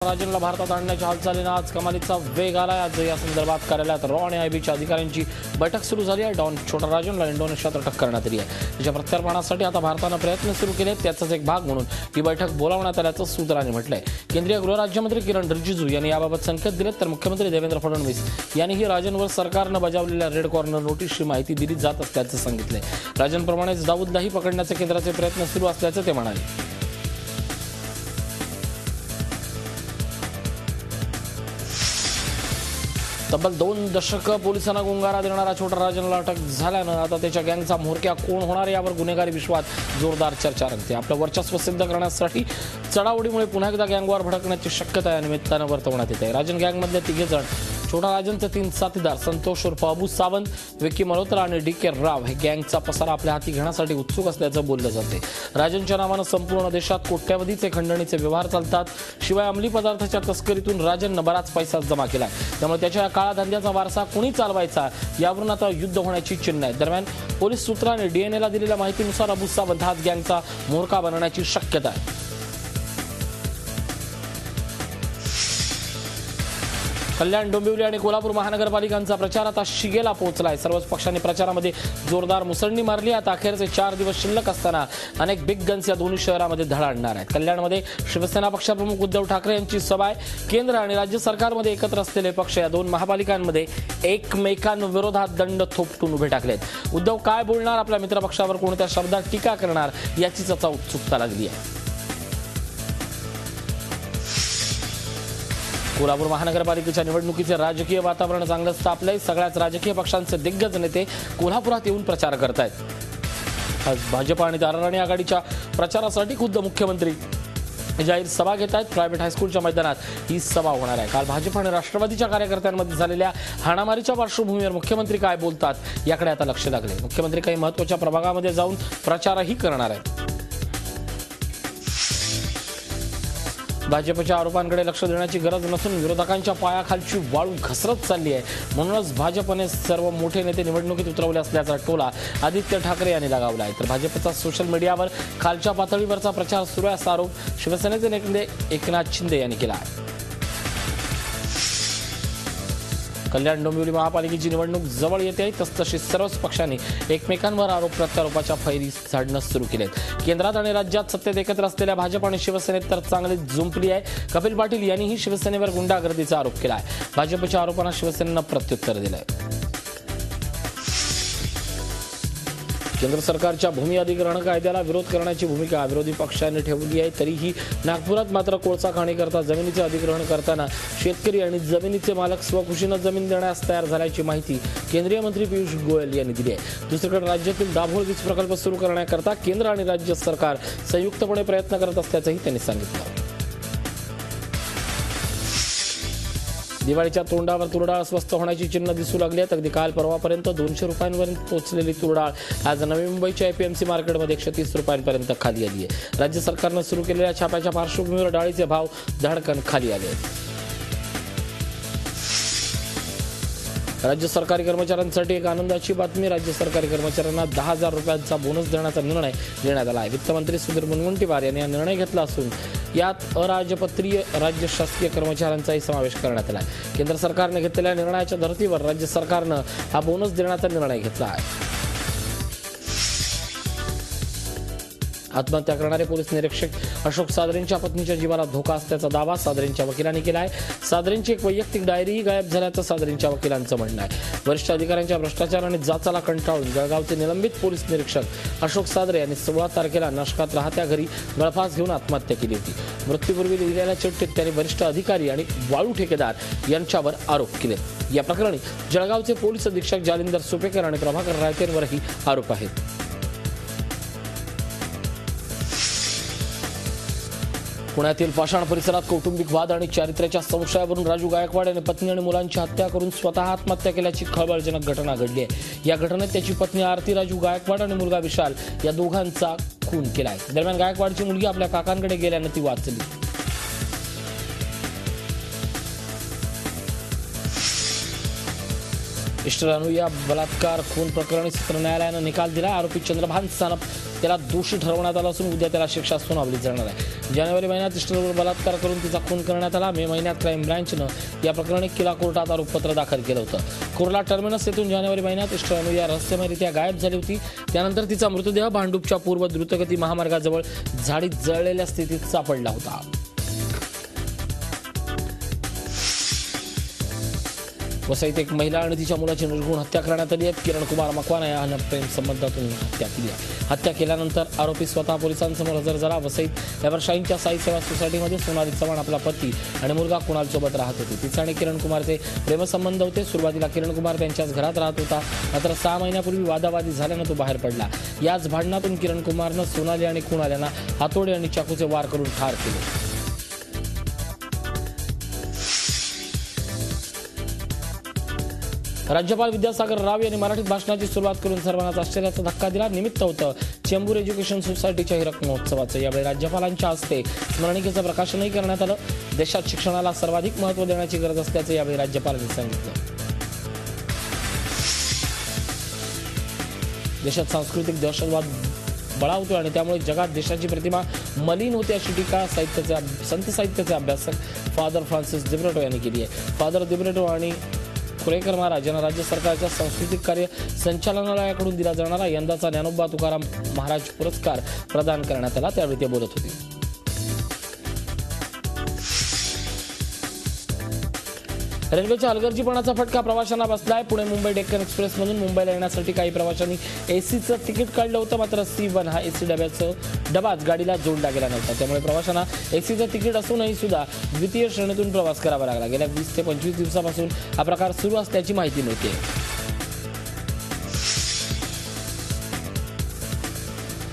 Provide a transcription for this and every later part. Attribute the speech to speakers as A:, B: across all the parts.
A: राजनला भारतात आणण्याच्या हालचालींना आज कमालीचा वेग आलाय। आज या संदर्भात कार्यालयात रॉ आणि आयबीच्या अधिकाऱ्यांची बैठक सुरू झाली आहे। डॉन छोटा राजनला इंडोनेशियात अटक करण्यात आली आहे। त्याच्या प्रत्यार्पणासाठी आता भारताने प्रयत्न सुरू केले। त्याचाच एक भाग म्हणून ही बैठक बोलावण्यात आल्याचं सूत्रांनी म्हटलंय। केंद्रीय गृहराज्यमंत्री किरण रिजिजू यांनी याबाबत संकेत दिले, तर मुख्यमंत्री देवेंद्र फडणवीस यांनीही राजनवर सरकारनं बजावलेल्या रेड कॉर्नर नोटीसची माहिती दिली जात असल्याचं सांगितलंय। राजनप्रमाणेच दाऊदलाही पकडण्याचे केंद्राचे प्रयत्न सुरू असल्याचं ते म्हणाले। तब्बल 2 दशक पोलिसांना गुंगारा देणारा छोटा राजनला अटक झाल्यानं आता त्याच्या गँगचा म्होरक्या कोण होणार यावर गुन्हेगारी विश्वात जोरदार चर्चा रंगते। आपलं वर्चस्व सिद्ध करण्यासाठी चढाओढीमुळे पुन्हा एकदा गँगवर भडकण्याची शक्यता या निमित्तानं वर्तवण्यात येते। राजन गँगमधले 3 जण छोटा राजनचे 3 साथीदार संतोष उर्फ अबू सावंत, विकी मल्होत्रा आणि डी.के. राव हे गँगचा पसारा आपल्या हाती घेण्यासाठी उत्सुक असल्याचं बोललं जाते। राजनच्या नावानं संपूर्ण देशात कोट्यवधीचे खंडणीचे व्यवहार चालतात। शिवाय अंमली पदार्थाच्या तस्करीतून राजननं बराच पैसा जमा केलाय। त्यामुळे त्याच्या काळा धंद्याचा वारसा कोणी चालवायचा यावरून आता युद्ध होण्याची चिन्ह आहेत। दरम्यान पोलीस सूत्रांनी डीएनएला दिलेल्या माहितीनुसार अबू सावंत हाच गँगचा म्होरका बनण्याची शक्यता आहे। कल्याण, डोंबिवली आणि कोल्हापूर महानगरपालिकांचा प्रचार आता शिगेला पोहोचलाय। सर्वच पक्षांनी प्रचारामध्ये जोरदार मुसंडी मारली। आता अखेरचे 4 दिवस शिल्लक असताना अनेक बिग गन्स या दोन्ही शहरामध्ये धडाडणार आहेत। कल्याणमध्ये शिवसेना पक्षप्रमुख उद्धव ठाकरे यांची सभा आहे। केंद्र आणि राज्य सरकारमध्ये एकत्र असलेले पक्ष या 2 महापालिकांमध्ये एकमेकांविरोधात दंड थोपटून उभे टाकलेत। उद्धव काय बोलणार, आपल्या मित्रपक्षावर कोणत्या शब्दात टीका करणार याचीच आता उत्सुकता लागली आहे। कोल्हापूर महानगरपालिकेच्या निवडणुकीचे राजकीय वातावरण चांगलंच तापलंय। सगळ्याच राजकीय पक्षांचे दिग्गज नेते कोल्हापुरात येऊन प्रचार करत आहेत। आज भाजप आणि दाराराणी आघाडीच्या प्रचारासाठी खुद्द मुख्यमंत्री जाहीर सभा घेत आहेत। प्रायव्हेट हायस्कूलच्या मैदानात ही सभा होणार आहे। काल भाजप आणि राष्ट्रवादीच्या कार्यकर्त्यांमध्ये झालेल्या हाणामारीच्या पार्श्वभूमीवर मुख्यमंत्री काय बोलतात याकडे आता लक्ष लागले। मुख्यमंत्री काही महत्त्वाच्या प्रभागामध्ये जाऊन प्रचारही करणार आहेत। भाजपच्या आरोपांकडे लक्ष देण्याची गरज नसून विरोधकांच्या पायाखालची वाळू घसरत चालली आहे। म्हणूनच भाजपने सर्व मोठे नेते निवडणुकीत उतरवले असल्याचा टोला आदित्य ठाकरे यांनी लगावला आहे। तर भाजपचा सोशल मीडियावर खालच्या पातळीवरचा प्रचार सुरू आहे असा आरोप शिवसेनेचे नेते एकनाथ शिंदे यांनी केला आहे। कल्याण डोंबिवली महापालिकेची निवडणूक जवळ येते आहे, तसतशी सर्वच पक्षांनी एकमेकांवर आरोप प्रत्यारोपाच्या फैरी झाडणं सुरू केलेत। केंद्रात आणि राज्यात सत्तेत एकत्र असलेल्या भाजप आणि शिवसेनेत तर चांगलीच जुंपली आहे। कपिल पाटील यांनीही शिवसेनेवर गुंडागर्दीचा आरोप केला आहे। भाजपच्या आरोपांना शिवसेनेनं प्रत्युत्तर दिलंय। केंद्र सरकारच्या भूमी अधिग्रहण कायद्याला विरोध करण्याची भूमिका विरोधी पक्षांनी ठेवली आहे। तरीही नागपुरात मात्र कोळसा खाणीकरता जमिनीचे अधिग्रहण करताना शेतकरी आणि जमिनीचे मालक स्वखुशीनं जमीन देण्यास तयार झाल्याची माहिती केंद्रीय मंत्री पियुष गोयल यांनी दिली आहे। दुसरीकडे राज्यातील दाभोळ वीज प्रकल्प सुरू करण्याकरता केंद्र आणि राज्य सरकार संयुक्तपणे प्रयत्न करत असल्याचंही त्यांनी सांगितलं। दिवाळीच्या तोंडावर तुरडाळ स्वस्त होण्याची चिन्ह दिसू लागली आहेत। अगदी काल परवापर्यंत 200 रुपयांवरून पोहोचलेली तुरडाळ आज नवी मुंबईच्या एपीएमसी मार्केटमध्ये 130 रुपयांपर्यंत खाली आली आहे। राज्य सरकारनं सुरू केलेल्या छाप्याच्या पार्श्वभूमीवर डाळीचे भाव धडकन खाली आले आहेत। राज्य सरकारी कर्मचाऱ्यांसाठी एक आनंदाची बातमी। राज्य सरकारी कर्मचाऱ्यांना 10,000 रुपयांचा बोनस देण्याचा निर्णय घेण्यात आला आहे। वित्तमंत्री सुधीर मुनगंटीवार यांनी हा निर्णय घेतला असून यात अराजपत्रीय राज्य शासकीय कर्मचाऱ्यांचाही समावेश करण्यात आला आहे। केंद्र सरकारने घेतलेल्या निर्णयाच्या धर्तीवर राज्य सरकारनं हा बोनस देण्याचा निर्णय घेतला आहे। आत्महत्या करणारे पोलीस निरीक्षक अशोक सादरेंच्या पत्नीच्या जीवाला धोका असल्याचा दावा सादरेंच्या वकिलांनी केला आहे। सादरेंची एक वैयक्तिक डायरीही गायब झाल्याचं सादरेंच्या वकिलांचं म्हणणं आहे। वरिष्ठ अधिकाऱ्यांच्या भ्रष्टाचार आणि जाचाला कंटाळून जळगावचे निलंबित पोलीस निरीक्षक अशोक सादरे यांनी 16 तारखेला नाशकात राहत्या घरी गळफास घेऊन आत्महत्या केली होती। मृत्यूपूर्वी लिहिलेल्या चिठ्ठीत त्यांनी वरिष्ठ अधिकारी आणि वाळू ठेकेदार यांच्यावर आरोप केले। या प्रकरणी जळगावचे पोलीस अधीक्षक जालिंदर सुपेकर आणि प्रभाकर रायतेंवरही आरोप आहेत। पुण्यातील पाषाण परिसरात कौटुंबिक वाद आणि चारित्र्याच्या संशयावरून राजू गायकवाड यांनी पत्नी आणि मुलांची हत्या करून स्वतः आत्महत्या केल्याची खळबळजनक घटना घडली आहे। या घटनेत त्याची पत्नी आरती राजू गायकवाड आणि मुलगा विशाल या दोघांचा खून केला आहे। दरम्यान गायकवाडची मुलगी आपल्या काकांकडे गेल्यानं ती वाचली। इष्टरानुया बलात्कार खून प्रकरणी सत्र न्यायालयानं निकाल दिला. आरोपी चंद्रभान सानप त्याला दोषी ठरवण्यात आलं असून उद्या त्याला शिक्षा सुनावली जाणार आहे. जानेवारी महिन्यात इष्टवर बलात्कार करून तिचा खून करण्यात आला. मे महिन्यात क्राईम ब्रँचनं या प्रकरणी किला कोर्टात आरोपपत्र दाखल केलं होतं. कुर्ला टर्मिनस येथून जानेवारी महिन्यात इष्टरानुया रहस्यमयरित्या गायब झाली होती. त्यानंतर तिचा मृतदेह भांडूपच्या पूर्व द्रुतगती महामार्गाजवळ झाडीत जळलेल्या स्थितीत सापडला होता. वसईत एक महिला आणि तिच्या मुलाची निर्घृण हत्या करण्यात आली आहे. किरण कुमार मकवाना यानं प्रेम संबंधातून हत्या केली आहे. हत्या केल्यानंतर आरोपी स्वतः पोलिसांसमोर हजर झाला. वसईत एव्हरशाईनच्या साई सेवा सोसायटीमध्ये सोनाली चव्हाण आपला पती आणि मुलगा कुणाल सोबत राहत होती. तिचा आणि किरण कुमारचे प्रेमसंबंध होते. सुरुवातीला किरण कुमार त्यांच्याच घरात राहत होता. मात्र 6 महिन्यापूर्वी वादावादी झाल्यानं तो बाहेर पडला. याच भांडणातून किरण कुमारनं सोनाली आणि कुणाल यांना हातोडे आणि चाकूचे वार करून ठार केले. राज्यपाल विद्यासागर राव यांनी मराठीत भाषणाची सुरुवात करून सर्वांनाच आश्चर्याचा धक्का दिला. निमित्त होतं चेंबूर एज्युकेशन सोसायटीच्या हिरक महोत्सवाचं. यावेळी राज्यपालांच्या हस्ते स्मरणिकेचं प्रकाशनही करण्यात आलं. देशात शिक्षणाला सर्वाधिक महत्त्व देण्याची गरज असल्याचं यावेळी राज्यपालांनी सांगितलं. देशात सांस्कृतिक दहशतवाद बळावतो आणि त्यामुळे जगात देशाची प्रतिमा मलिन होते अशी टीका संत साहित्याचे अभ्यासक फादर फ्रान्सिस दिब्रिटो यांनी केली आहे. फादर दिब्रिटो आणि कुरेकर महाराज यांना राज्य सरकारच्या सांस्कृतिक कार्य संचालनालयाकडून दिला जाणारा यंदाचा ज्ञानोबा तुकाराम महाराज पुरस्कार प्रदान करण्यात आला. त्यावेळी ते बोलत होते. रेल्वेच्या हलगर्जीपणाचा फटका प्रवाशांना बसलाय. पुणे मुंबई डेक्कन एक्सप्रेसमधून मुंबईला येण्यासाठी काही प्रवाशांनी एसीचं तिकीट काढलं होतं. मात्र C1 हा एसी डबाच गाडीला जोडला गेला नव्हता. त्यामुळे प्रवाशांना एसीचं तिकीट असूनही सुद्धा द्वितीय श्रेणीतून प्रवास करावा लागला. गेल्या 20 ते 25 दिवसापासून हा प्रकार सुरू असल्याची माहिती मिळते.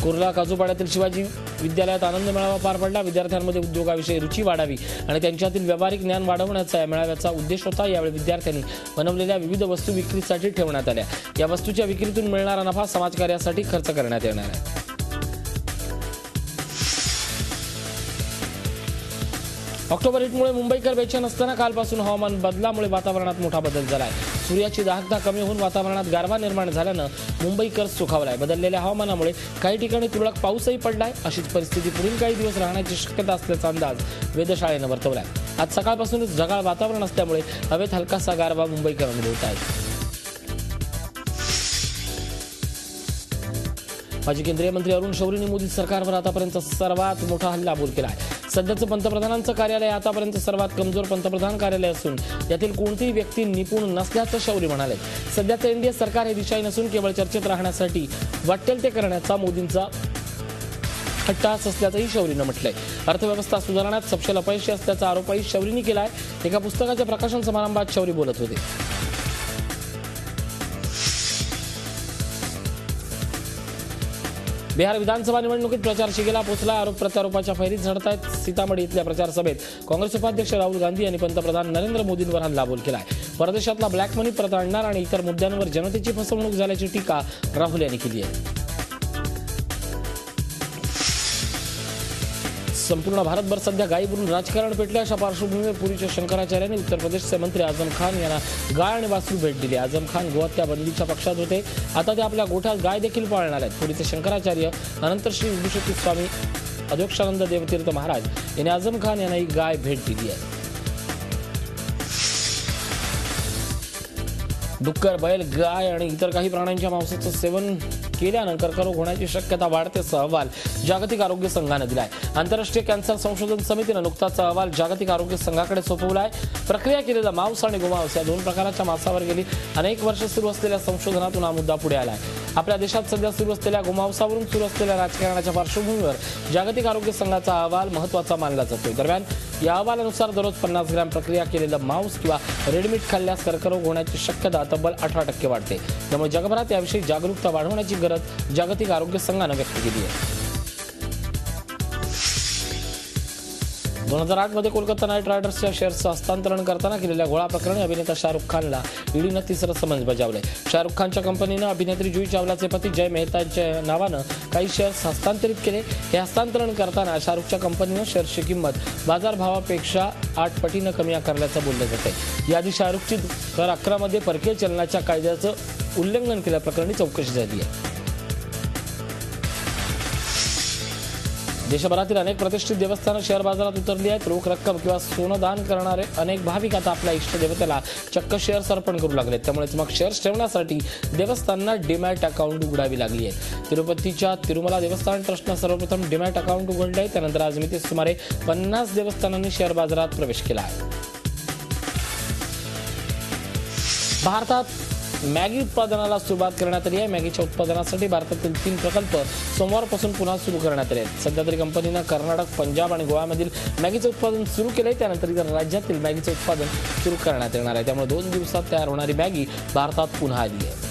A: कुर्ला काजूपाड्यातील शिवाजी विद्यालयात आनंद मेळावा पार पडला. विद्यार्थ्यांमध्ये उद्योगाविषयी रुची वाढावी आणि त्यांच्यातील व्यावहारिक ज्ञान वाढवण्याचा या मेळाव्याचा उद्देश होता. यावेळी विद्यार्थ्यांनी बनवलेल्या विविध वस्तू विक्रीसाठी ठेवण्यात आल्या. या वस्तूच्या विक्रीतून मिळणारा नफा समाजकार्यासाठी खर्च करण्यात येणार आहे. ऑक्टोबर हिटमुळे मुंबईकर बेचैन असताना कालपासून हवामान बदलामुळे वातावरणात मोठा बदल झाला आहे. सूर्याची दाहकता कमी होऊन वातावरणात गारवा निर्माण झाल्यानं मुंबईकर सुखावलाय. बदललेल्या हवामानामुळे काही ठिकाणी तुरळक पाऊसही पडलाय. अशीच परिस्थिती पुढील काही दिवस राहण्याची शक्यता असल्याचा अंदाज वेधशाळेनं वर्तवलाय. आज सकाळपासूनच ढगाळ वातावरण असल्यामुळे हवेत हलकासा गारवा मुंबईकर अनुभवत आहेत. माजी केंद्रीय मंत्री अरुण शौरींनी मोदी सरकारवर आतापर्यंत सर्वात मोठा हल्ला बोल केला आहे. सध्याचं पंतप्रधानांचं कार्यालय आतापर्यंत सर्वात कमजोर पंतप्रधान कार्यालय असून यातील कोणतीही व्यक्ती निपुण नसल्याचं शौरी म्हणाले. सध्याचं एनडीए सरकार हे दिशाही नसून केवळ चर्चेत राहण्यासाठी वाटेल ते करण्याचा मोदींचा हट्टास असल्याचंही शौरीनं म्हटलंय. अर्थव्यवस्था सुधारण्यात सपशेल अपयशी असल्याचा आरोपही शौरींनी केलाय. एका पुस्तकाच्या प्रकाशन समारंभात शौरी बोलत होते. बिहार विधानसभा निवडणुकीत प्रचार शिगेला पोहोचला. आरोप प्रत्यारोपाच्या फैरीत झडत आहेत. सीतामढी इथल्या प्रचार सभेत काँग्रेस उपाध्यक्ष राहुल गांधी यांनी पंतप्रधान नरेंद्र मोदींवर हल्लाबोल केलाय. परदेशातला ब्लॅक मनी परत आणणार आणि इतर मुद्द्यांवर जनतेची फसवणूक झाल्याची टीका राहुल यांनी केली आहे. संपूर्ण भारतभर सध्या गायीवरून राजकारण पेटले. अशा पार्श्वभूमीवर पुरीच्या शंकराचार्यांनी उत्तर प्रदेशचे मंत्री आझम खान यांना गाय आणि वासरू भेट दिली. आझम खान गोहत्या बंदीच्या पक्षात होते. आता ते आपल्या गोठ्यात गाय देखील पाळणार आहेत. पुरीचे शंकराचार्य अनंत श्री विभूषित स्वामी अधोक्षानंद देवतीर्थ महाराज यांनी आझम खान यांना ही गाय भेट दिली आहे. डुक्कर, बैल, गाय आणि इतर काही प्राण्यांच्या मांसाचं सेवन केल्यानं कर्करोग होण्याची शक्यता वाढते असा अहवाल जागतिक आरोग्य संघानं दिलाय. आंतरराष्ट्रीय कॅन्सर संशोधन समितीनं नुकताच अहवाल जागतिक आरोग्य संघाकडे सोपवलाय. प्रक्रिया केलेला मांस आणि गोमांस या 2 प्रकारच्या मांसावर गेली अनेक वर्ष सुरू असलेल्या संशोधनातून हा मुद्दा पुढे आलाय. आपल्या देशात सध्या सुरू असलेल्या गोमांसावरून सुरू असलेल्या राजकारणाच्या पार्श्वभूमीवर जागतिक आरोग्य संघाचा अहवाल महत्त्वाचा मानला जातोय. दरम्यान या अहवालानुसार दररोज 50 ग्रॅम प्रक्रिया केलेलं मांस किंवा रेडमीट खाल्ल्यास कर्करोग होण्याची शक्यता तब्बल 18% वाढते. त्यामुळे जगभरात याविषयी जागरूकता वाढवण्याची गरज जागतिक आरोग्य संघानं व्यक्त केली आहे. 2008 मध्ये कोलकाता नाईट रायडर्सच्या शेअर्सचं हस्तांतरण करताना केलेल्या घोळा प्रकरणी अभिनेता शाहरुख खानला ईडीनं तिसरं समन्स बजावलंय. शाहरुख खानच्या कंपनीनं अभिनेत्री जुही चावलाचे पती जय मेहताच्या नावानं काही शेअर्स हस्तांतरित केले. हे हस्तांतरण करताना शाहरुखच्या कंपनीनं शेअर्सची किंमत बाजारभावापेक्षा 8 पटीनं कमी आकारल्याचं बोललं जातंय. याआधी शाहरुखची 2011 मध्ये परकीय चलनाच्या कायद्याचं उल्लंघन केल्याप्रकरणी चौकशी झाली आहे. देशभरातील अनेक प्रतिष्ठित देवस्थानं शेअर बाजारात उतरली आहेत. रोख रक्कम किंवा सोनं दान करणारे अनेक भाविक आता आपल्या इष्टदेवतेला चक्क शेअर्स अर्पण करू लागलेत. त्यामुळेच मग शेअर्स ठेवण्यासाठी देवस्थानांना डीमॅट अकाउंट उघडावी लागली आहे. तिरुपतीच्या तिरुमला देवस्थान ट्रस्टनं सर्वप्रथम डीमॅट अकाउंट उघडलं आहे. त्यानंतर आजमितीत सुमारे 50 देवस्थानांनी शेअर बाजारात प्रवेश केला आहे. भारतात मॅगी उत्पादनाला सुरुवात करण्यात आली आहे. मॅगीच्या उत्पादनासाठी भारतातील 3 प्रकल्प सोमवारपासून पुन्हा सुरू करण्यात आले आहेत. सध्या तरी कंपनीनं कर्नाटक, पंजाब आणि गोव्यामधील मॅगीचं उत्पादन सुरू केलंय. त्यानंतर इतर राज्यातील मॅगीचं उत्पादन सुरू करण्यात येणार आहे. त्यामुळे 2 दिवसात तयार होणारी मॅगी भारतात पुन्हा आली आहे.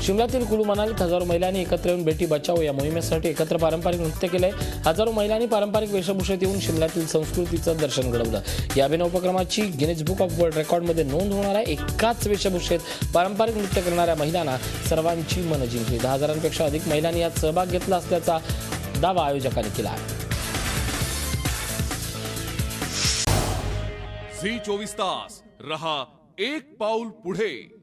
A: शिमल्यातील कुलू मनालीत हजारो महिलांनी एकत्र येऊन बेटी बचाओ या मोहिमेसाठी एकत्र पारंपरिक नृत्य केलंय. हजारो महिलांनी पारंपरिक वेशभूषेत येऊन शिमल्यातील संस्कृतीचं दर्शन घडवलं. या अभिनव उपक्रमाची गिनीज बुक ऑफ वर्ल्ड रेकॉर्डमध्ये नोंद होणार आहे. एकाच वेशभूषेत पारंपरिक नृत्य करणाऱ्या महिलांना सर्वांची मनं जिंकली. 10,000पेक्षा अधिक महिलांनी यात सहभाग घेतला असल्याचा दावा आयोजकांनी केला आहे.
B: झी 24 तास रहा एक पाऊल पुढे.